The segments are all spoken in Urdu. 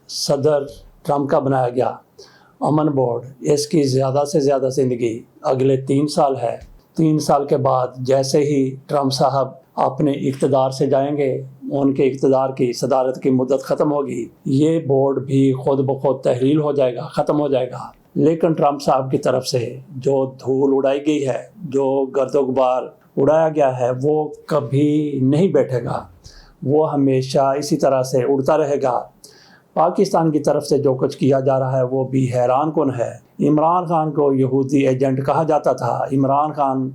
صدر ٹرمپ کا بنایا گیا امن بورڈ، اس کی زیادہ سے زیادہ زندگی اگلے 3 سال ہے۔ 3 سال کے بعد جیسے ہی ٹرمپ صاحب اپنے اقتدار سے جائیں گے، ان کے اقتدار کی صدارت کی مدت ختم ہوگی، یہ بورڈ بھی خود بخود تحلیل ہو جائے گا، ختم ہو جائے گا۔ لیکن ٹرمپ صاحب کی طرف سے جو دھول اڑائی گئی ہے، جو گرد و غبار اڑایا گیا ہے، وہ کبھی نہیں بیٹھے گا، وہ ہمیشہ اسی طرح سے اڑتا رہے گا۔ پاکستان کی طرف سے جو کچھ کیا جا رہا ہے وہ بھی حیران کن ہے۔ عمران خان کو یہودی ایجنٹ کہا جاتا تھا۔ عمران خان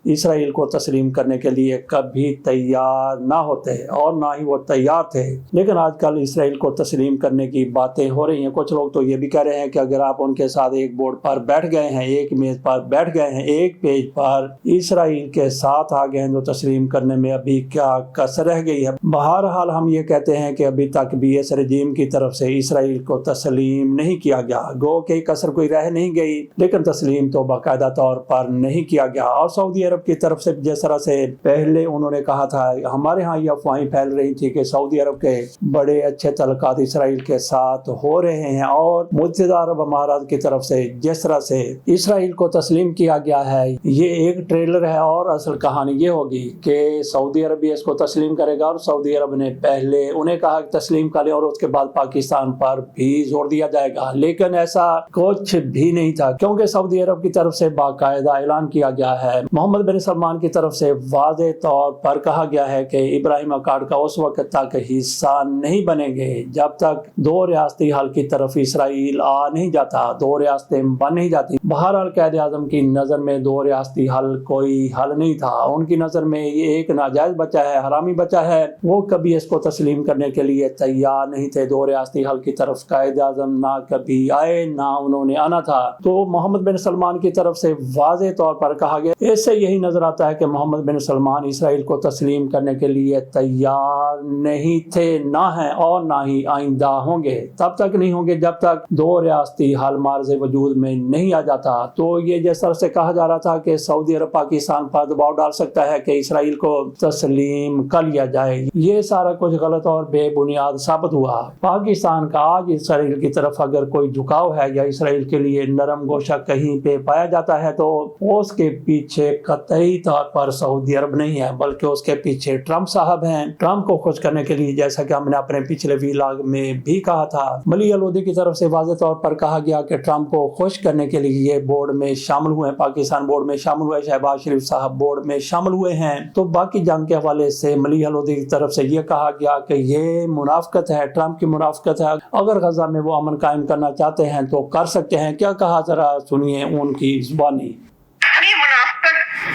اسرائیل کو تسلیم کرنے کے لیے کبھی تیار نہ ہوتے اور نہ ہی وہ تیار تھے، لیکن آج کل اسرائیل کو تسلیم کرنے کی باتیں ہو رہی ہیں۔ کچھ لوگ تو یہ بھی کہہ رہے ہیں کہ اگر آپ ان کے ساتھ ایک بورڈ پر بیٹھ گئے ہیں، ایک میز پر بیٹھ گئے ہیں، ایک پیج پر اسرائیل کے ساتھ آ گئے ہیں، تو تسلیم کرنے میں ابھی کیا کسر رہ گئی ہے؟ بہرحال ہم یہ کہتے ہیں کہ ابھی تک بھی اس رجیم کی طرف سے اسرائیل کو تسلیم نہیں کیا گیا، گو کہ کسر کوئی رہ نہیں گئی، لیکن تسلیم تو باقاعدہ طور پر نہیں کیا گیا۔ اور سعودی عرب کی طرف سے جس طرح سے پہلے انہوں نے کہا تھا، ہمارے ہاں یہ افواہیں پھیل رہی تھی کہ سعودی عرب کے بڑے اچھے تعلقات اسرائیل کے ساتھ ہو رہے ہیں، اور متحدہ عرب امارات کی طرف سے جس طرح سے اسرائیل کو تسلیم کیا گیا ہے، یہ ایک ٹریلر ہے، اور اصل کہانی یہ ہوگی کہ سعودی عرب بھی اس کو تسلیم کرے گا، اور سعودی عرب نے پہلے انہیں کہا کہ تسلیم کریں، اور اس کے بعد پاکستان پر بھی زور دیا جائے گا، لیکن ایسا کچھ بھی نہیں تھا، کیونکہ سعودی عرب کی طرف سے باقاعدہ اعلان کیا گیا ہے، محمد بن سلمان کی طرف سے واضح طور پر کہا گیا ہے کہ ابراہیم اکارڈ کا اس وقت تک حصہ نہیں بنیں گے جب تک 2 ریاستی حل کی طرف اسرائیل آ نہیں جاتا، 2 ریاستیں بن نہیں جاتی۔ بہرحال قائد اعظم کی نظر میں 2 ریاستی حل کوئی حل نہیں تھا، ان کی نظر میں یہ ایک ناجائز بچہ ہے، حرامی بچہ ہے، وہ کبھی اس کو تسلیم کرنے کے لیے تیار نہیں تھے۔ 2 ریاستی حل کی طرف قائد اعظم نہ کبھی آئے، نہ انہوں نے آنا تھا۔ تو محمد بن سلمان کی طرف سے واضح طور پر کہا گیا، اس سے یہی نظر آتا ہے کہ محمد بن سلمان اسرائیل کو تسلیم کرنے کے لیے تیار نہیں تھے، نہ ہیں اور نہ ہی آئندہ ہوں گے۔ تب تک نہیں ہوں گے جب تک 2 ریاستی حل معرض وجود میں نہیں آ جاتا۔ تو یہ جس طرح سے کہا جا رہا تھا کہ سعودی عرب پاکستان پر دباؤ ڈال سکتا ہے کہ اسرائیل کو تسلیم کر لیا جائے، یہ سارا کچھ غلط اور بے بنیاد ثابت ہوا۔ پاکستان کا آج اسرائیل کی طرف اگر کوئی جھکاؤ ہے یا اسرائیل کے لیے نرم گوشہ کہیں پہ پایا جاتا ہے، تو اس کے پیچھے قطعی طور پر سعودی عرب نہیں ہے، بلکہ اس کے پیچھے ٹرمپ صاحب ہیں۔ ٹرمپ کو خوش کرنے کے لیے، جیسا کہ ہم نے اپنے پچھلے ویلاگ میں بھی کہا تھا، ملی الودی کی طرف سے واضح طور پر کہا گیا کہ ٹرمپ کو خوش کرنے کے لیے یہ بورڈ میں شامل ہوئے ہیں، پاکستان بورڈ میں شامل ہوئے، شہباز شریف صاحب بورڈ میں شامل ہوئے ہیں۔ تو باقی جنگ کے حوالے سے ملی الودی کی طرف سے یہ کہا گیا کہ یہ منافقت ہے، ٹرمپ کی منافقت ہے، اگر غزہ میں وہ امن قائم کرنا چاہتے ہیں تو کر سکتے ہیں۔ کیا کہا، ذرا سنیے ان کی زبانی۔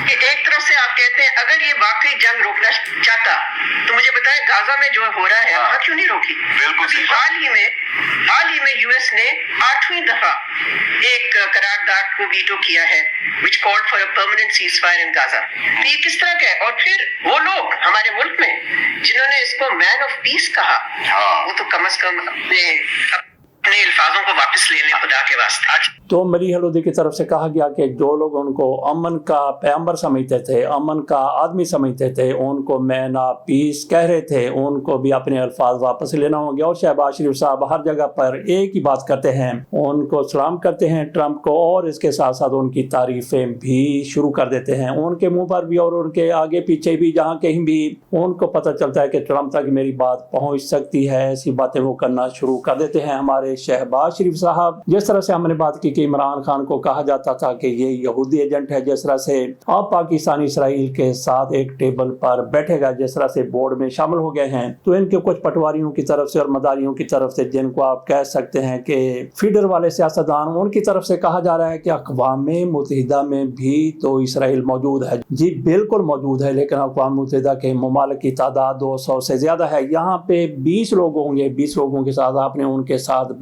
ایک طرف سے آپ کہتے ہیں اگر یہ واقعی جنگ روکنا چاہتا تو مجھے بتائیں غزہ میں جو ہو رہا ہے وہاں کیوں نہیں روکی؟ حال ہی میں یو ایس نے 8ویں دفعہ ایک قرارداد کو ویٹو کیا ہے which called for a permanent ceasefire in Gaza۔ یہ کس طرح کا ہے؟ اور پھر وہ لوگ ہمارے ملک میں جنہوں نے اس کو مین آف پیس کہا، وہ تو کم از کم اپنے الفاظوں کو واپس لے لیں خدا کے واسطے۔ تو ملی الودی کی طرف سے کہا گیا کہ جو لوگ ان کو امن کا پیغمبر سمجھتے تھے، امن کا آدمی سمجھتے تھے، ان کو مین آف پیس کہہ رہے تھے، ان کو بھی اپنے الفاظ واپس لینا ہوں گے۔ اور شہباز شریف صاحب ہر جگہ پر ایک ہی بات کرتے ہیں، ان کو سلام کرتے ہیں ٹرمپ کو، اور اس کے ساتھ ساتھ ان کی تعریفیں بھی شروع کر دیتے ہیں، ان کے منہ پر بھی اور ان کے آگے پیچھے بھی، جہاں کہیں بھی ان کو پتہ چلتا ہے کہ ٹرمپ تک میری بات پہنچ سکتی ہے، ایسی باتیں وہ کرنا شروع کر دیتے ہیں۔ ہمارے شہباز شریف صاحب، جس طرح سے ہم نے بات کی کہ عمران خان کو کہا جاتا تھا کہ یہ یہودی ایجنٹ ہے، جس طرح سے اب پاکستان اسرائیل کے ساتھ ایک ٹیبل پر بیٹھے گا، جس طرح سے بورڈ میں شامل ہو گئے ہیں، تو ان کے کچھ پٹواریوں کی طرف سے اور مداریوں کی طرف سے، جن کو آپ کہہ سکتے ہیں کہ فیڈر والے سیاستدان، ان کی طرف سے کہا جا رہا ہے کہ اقوام متحدہ میں بھی تو اسرائیل موجود ہے۔ جی بالکل موجود ہے، لیکن اقوام متحدہ کے ممالک کی تعداد 200 سے زیادہ ہے، یہاں پہ 20 لوگ ہوں گے، 20 لوگوں کے ساتھ آپ نے ان کے ساتھ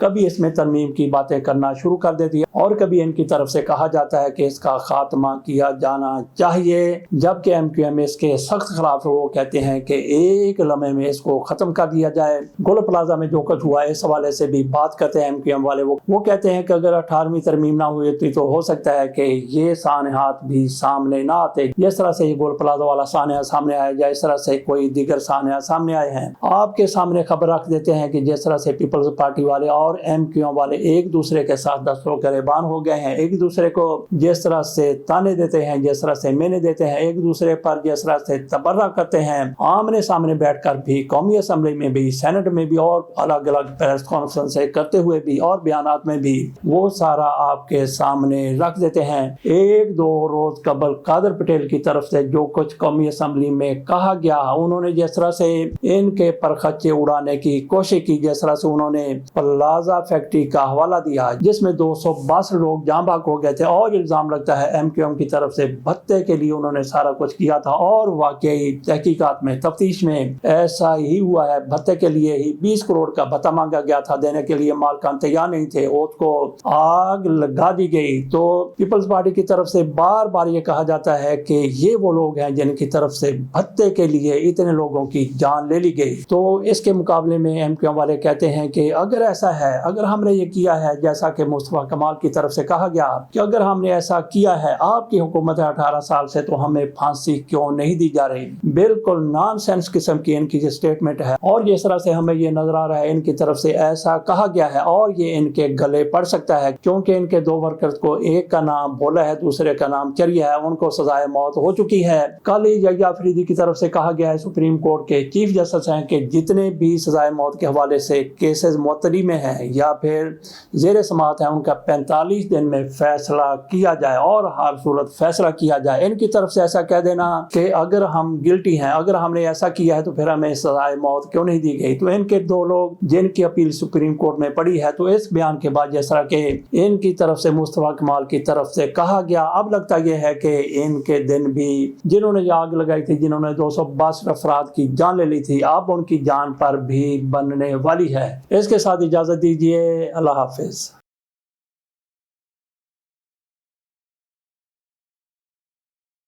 کبھی اس میں ترمیم کی باتیں کرنا شروع کر دیتی ہے، اور کبھی ان کی طرف سے کہا جاتا ہے کہ اس کا خاتمہ کیا جانا چاہیے، جبکہ ایم کیو ایم اس کے سخت خلاف ہے۔ وہ کہتے ہیں کہ ایک لمحے میں اس کو ختم کر دیا جائے۔ گل پلازا میں جو کچھ ہوا اس حوالے سے بھی بات کرتے ہیں ایم کیو ایم والے۔ وہ کہتے ہیں کہ اگر 18ویں ترمیم نہ ہوئی ہوتی تو ہو سکتا ہے کہ یہ سانحات بھی سامنے نہ آتے، جس طرح سے یہ گول پلازا والا سانحہ سامنے آیا، یا اس طرح سے کوئی دیگر سانحہ سامنے آئے ہیں۔ آپ کے سامنے خبر رکھ دیتے ہیں کہ جس طرح سے پیپلز پارٹی والے اور ایم کیو ایم والے ایک دوسرے کے ساتھ دستوں گریبان ہو گئے ہیں، ایک دوسرے کو جس طرح سے تانے دیتے ہیں، جس طرح سے مینے دیتے ہیں، ایک دوسرے پر جس طرح سے تبرہ کرتے ہیں، آمنے سامنے بیٹھ کر بھی، قومی اسمبلی میں بھی، سینٹ میں بھی، اور الگ الگ پریس کانفرنس کرتے ہوئے بھی اور بیانات میں بھی، وہ سارا آپ کے سامنے رکھ دیتے ہیں۔ ایک دو روز قبل قادر پٹیل کی طرف سے جو کچھ قومی اسمبلی میں کہا گیا، انہوں نے جس طرح سے ان کے پرخچے اڑانے کی کوشش کی، جس طرح سے انہوں نے پلازا فیکٹری کا حوالہ دیا جس میں 262 لوگ جاں بحق ہو گئے تھے، اور الزام لگتا ہے ایم کیو ایم کی طرف سے بھتے کے لیے انہوں نے سارا کچھ کیا تھا، اور واقعی تحقیقات میں، تفتیش میں ایسا ہی ہوا ہے۔ بھتے کے لیے ہی 20 کروڑ کا بھتہ مانگا گیا تھا، دینے کے لیے مالکان تیار نہیں تھے، اوت کو آگ لگا دی گئی۔ تو پیپلز پارٹی کی طرف سے بار بار یہ کہا جاتا ہے کہ یہ وہ لوگ ہیں جن کی طرف سے بھتے کے لیے اتنے لوگوں کی جان لے لی گئی۔ تو اس کے مقابلے میں ایم کیو ایم والے کہتے ہیں کہ اگر ایسا ہے، اگر ہم نے یہ کیا ہے جیسا کہ مصطفیٰ کمال کی طرف سے کہا گیا کہ اگر ہم نے ایسا کیا ہے، آپ کی حکومت ہے 18 سال سے، تو ہمیں پھانسی کیوں نہیں دی جا رہی؟ بالکل نان سینس قسم کی ان کی یہ سٹیٹمنٹ ہے، اور جس طرح سے ہمیں یہ نظر آ رہا ہے ان کی طرف سے ایسا کہا گیا ہے، اور یہ ان کے گلے پڑ سکتا ہے، کیونکہ ان کے دو ورکرز کو، ایک کا نام بھولا ہے، دوسرے کا نام چریا ہے، ان کو سزائے موت ہو چکی ہے۔ کل ہی یحییٰ فریدی کی طرف سے کہا گیا ہے، سپریم کورٹ کے چیف جسٹس ہیں، کہ جتنے بھی سزائے موت کے حوالے سے کیسز معطلی میں ہیں یا پھر زیر سماعت ہیں، ان کا 45 دن میں فیصلہ کیا جائے، اور ہر صورت فیصلہ کیا جائے۔ ان کی طرف سے ایسا کہہ دینا کہ اگر ہم گلٹی ہیں، اگر ہم نے ایسا کیا ہے تو پھر ہمیں سزائے موت کیوں نہیں دی گئی؟ تو ان کے دو لوگ جن کی اپیل سپریم کورٹ میں پڑی ہے، تو اس بیان کے بعد جس طرح کہ ان کی طرف سے مصطفیٰ کمال کی طرف سے کہا گیا، اب لگتا یہ ہے کہ ان کے دن بھی، جنہوں نے یہ آگ لگائی تھی، جنہوں نے 262 افراد کی جان لے لی تھی، اب ان کی جان پر بھی بننے والی ہے۔ اس کے ساتھ اجازت دیجیے، اللہ حافظ۔